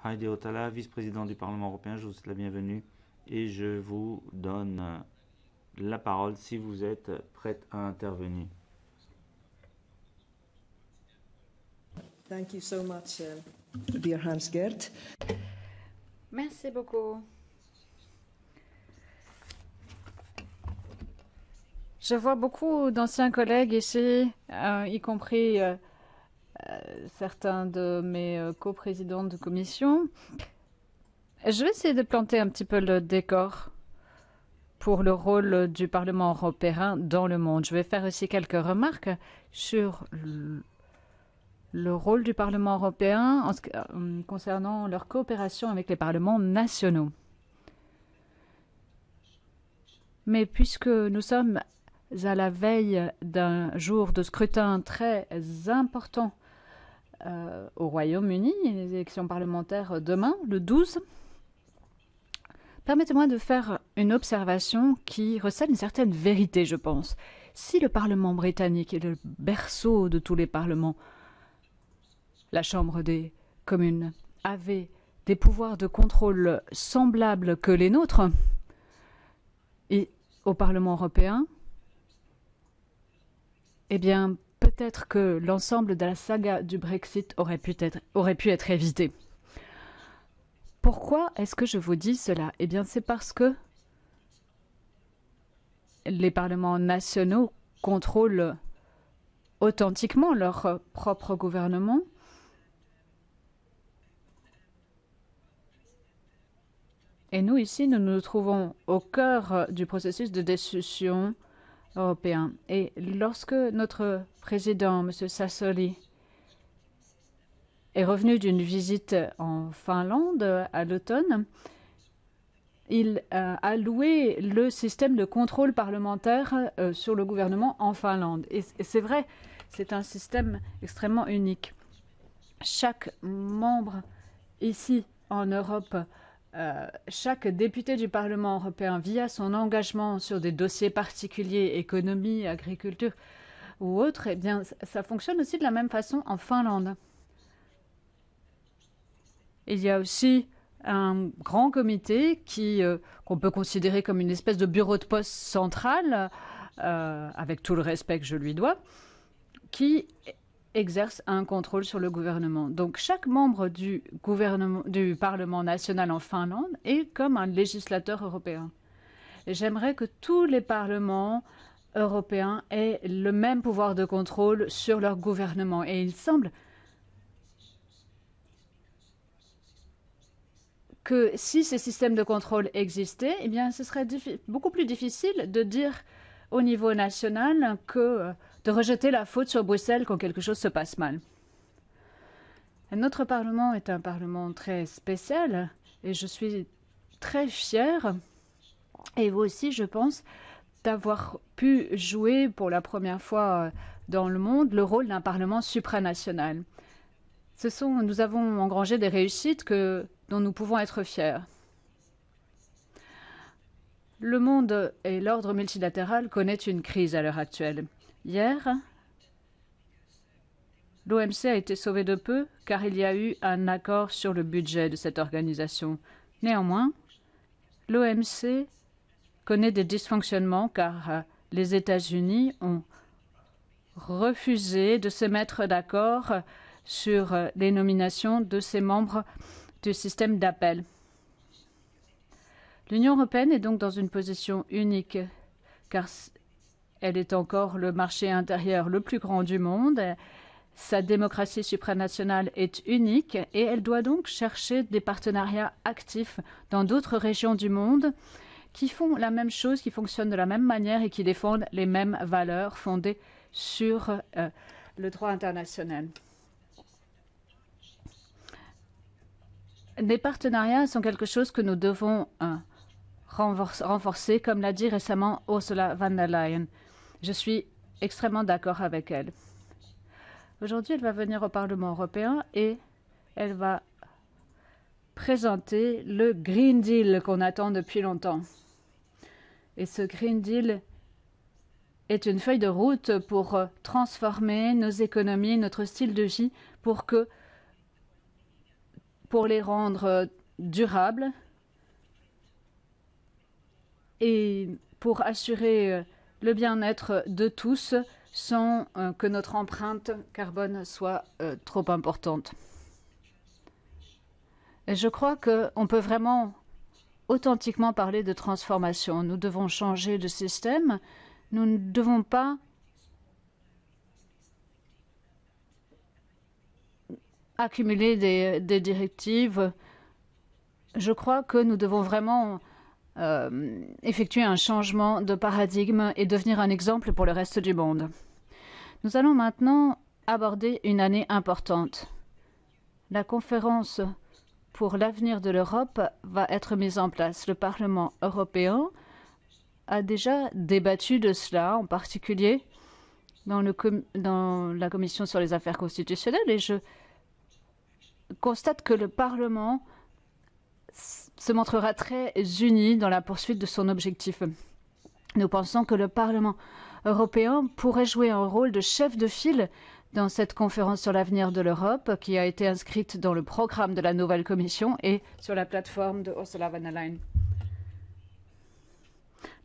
Heidi Hautala, vice-présidente du Parlement européen, je vous souhaite la bienvenue et je vous donne la parole si vous êtes prête à intervenir. Thank you so much, dear Hans-Gert. Merci beaucoup. Je vois beaucoup d'anciens collègues ici, y compris certains de mes coprésidents de commission. Je vais essayer de planter un petit peu le décor pour le rôle du Parlement européen dans le monde. Je vais faire aussi quelques remarques sur le rôle du Parlement européen concernant leur coopération avec les parlements nationaux. Mais puisque nous sommes à la veille d'un jour de scrutin très important au Royaume-Uni, les élections parlementaires demain, le 12, permettez-moi de faire une observation qui recèle une certaine vérité, je pense. Si le Parlement britannique est le berceau de tous les parlements, la Chambre des communes avait des pouvoirs de contrôle semblables que les nôtres, et au Parlement européen, eh bien, peut-être que l'ensemble de la saga du Brexit aurait pu être évité. Pourquoi est-ce que je vous dis cela? Eh bien, c'est parce que les parlements nationaux contrôlent authentiquement leur propre gouvernement. Et nous, ici, nous nous trouvons au cœur du processus de décision européen. Et lorsque notre président, M. Sassoli, est revenu d'une visite en Finlande à l'automne, il a loué le système de contrôle parlementaire sur le gouvernement en Finlande. Et c'est vrai, c'est un système extrêmement unique. Chaque membre ici en Europe, chaque député du Parlement européen, via son engagement sur des dossiers particuliers, économie, agriculture ou autres, eh bien, ça fonctionne aussi de la même façon en Finlande. Il y a aussi un grand comité qu'on peut considérer comme une espèce de bureau de poste central, avec tout le respect que je lui dois, qui exerce un contrôle sur le gouvernement. Donc chaque membre du Parlement national en Finlande est comme un législateur européen. Et j'aimerais que tous les parlements européens aient le même pouvoir de contrôle sur leur gouvernement. Et il semble que si ces systèmes de contrôle existaient, eh bien, ce serait beaucoup plus difficile de dire au niveau national que de rejeter la faute sur Bruxelles quand quelque chose se passe mal. Notre Parlement est un Parlement très spécial et je suis très fière, et vous aussi, je pense, d'avoir pu jouer pour la fois dans le monde le rôle d'un Parlement supranational. Nous avons engrangé des réussites dont nous pouvons être fiers. Le monde et l'ordre multilatéral connaissent une crise à l'heure actuelle. Hier, l'OMC a été sauvé de peu car il y a eu un accord sur le budget de cette organisation. Néanmoins, l'OMC connaît des dysfonctionnements car les États-Unis ont refusé de se mettre d'accord sur les nominations de ses membres du système d'appel. L'Union européenne est donc dans une position unique, car elle est encore le marché intérieur le plus grand du monde. Sa démocratie supranationale est unique et elle doit donc chercher des partenariats actifs dans d'autres régions du monde qui font la même chose, qui fonctionnent de la même manière et qui défendent les mêmes valeurs fondées sur le droit international. Les partenariats sont quelque chose que nous devons renforcer, comme l'a dit récemment Ursula von der Leyen. Je suis extrêmement d'accord avec elle. Aujourd'hui, elle va venir au Parlement européen et elle va présenter le Green Deal qu'on attend depuis longtemps. Et ce Green Deal est une feuille de route pour transformer nos économies, notre style de vie, pour que pour les rendre durables et pour assurer le bien-être de tous sans que notre empreinte carbone soit trop importante. Et je crois qu'on peut vraiment authentiquement parler de transformation. Nous devons changer de système. Nous ne devons pas accumuler des directives. Je crois que nous devons vraiment effectuer un changement de paradigme et devenir un exemple pour le reste du monde. Nous allons maintenant aborder une année importante. La conférence pour l'avenir de l'Europe va être mise en place. Le Parlement européen a déjà débattu de cela, en particulier dans la Commission sur les affaires constitutionnelles, et je constate que le Parlement se montrera très uni dans la poursuite de son objectif. Nous pensons que le Parlement européen pourrait jouer un rôle de chef de file dans cette conférence sur l'avenir de l'Europe qui a été inscrite dans le programme de la nouvelle Commission et sur la plateforme de Ursula von der Leyen.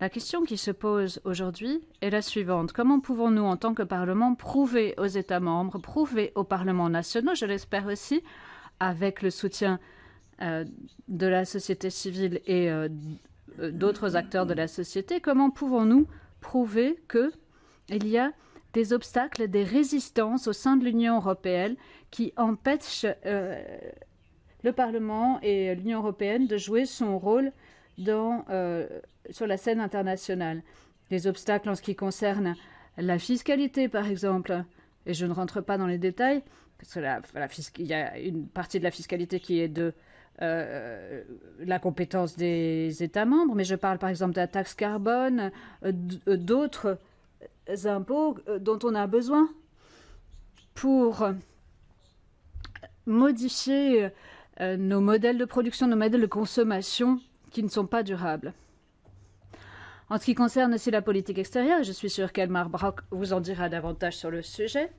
La question qui se pose aujourd'hui est la suivante. Comment pouvons-nous, en tant que Parlement, prouver aux États membres, prouver aux parlements nationaux, je l'espère aussi, avec le soutien de la société civile et d'autres acteurs de la société, comment pouvons-nous prouver qu'il y a des obstacles, des résistances au sein de l'Union européenne qui empêchent le Parlement et l'Union européenne de jouer son rôle sur la scène internationale. Des obstacles en ce qui concerne la fiscalité, par exemple, et je ne rentre pas dans les détails, parce que il y a une partie de la fiscalité qui est de la compétence des États membres, mais je parle par exemple de la taxe carbone, d'autres impôts dont on a besoin pour modifier nos modèles de production, nos modèles de consommation qui ne sont pas durables. En ce qui concerne aussi la politique extérieure, et je suis sûre qu'Elmar Brok vous en dira davantage sur le sujet,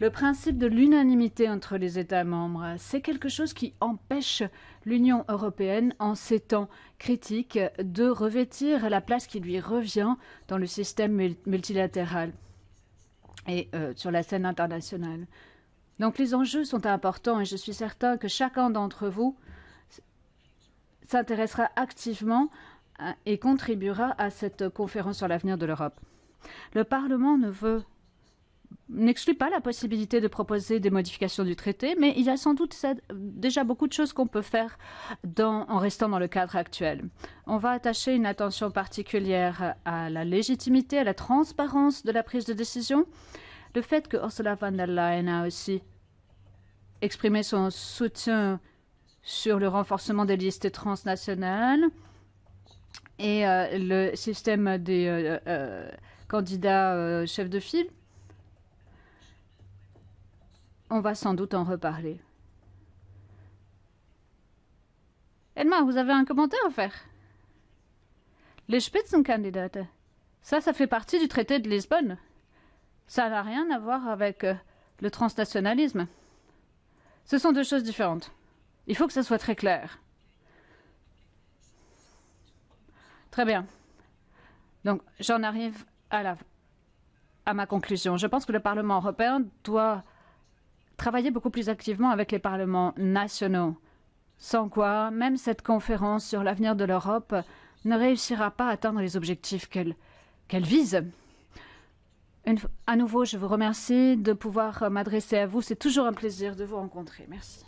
le principe de l'unanimité entre les États membres, c'est quelque chose qui empêche l'Union européenne, en ces temps critiques, de revêtir la place qui lui revient dans le système multilatéral et sur la scène internationale. Donc les enjeux sont importants et je suis certain que chacun d'entre vous s'intéressera activement et contribuera à cette conférence sur l'avenir de l'Europe. Le Parlement n'exclut pas la possibilité de proposer des modifications du traité, mais il y a sans doute déjà beaucoup de choses qu'on peut faire en restant dans le cadre actuel. On va attacher une attention particulière à la légitimité, à la transparence de la prise de décision. Le fait que Ursula von der Leyen a aussi exprimé son soutien sur le renforcement des listes transnationales et le système des candidats chefs de file, on va sans doute en reparler. Elmar, vous avez un commentaire à faire? Les Spitzenkandidaten, ça fait partie du traité de Lisbonne. Ça n'a rien à voir avec le transnationalisme. Ce sont deux choses différentes. Il faut que ça soit très clair. Très bien. Donc, j'en arrive à ma conclusion. Je pense que le Parlement européen doit travailler beaucoup plus activement avec les parlements nationaux, sans quoi même cette conférence sur l'avenir de l'Europe ne réussira pas à atteindre les objectifs qu'elle vise. À nouveau, je vous remercie de pouvoir m'adresser à vous. C'est toujours un plaisir de vous rencontrer. Merci.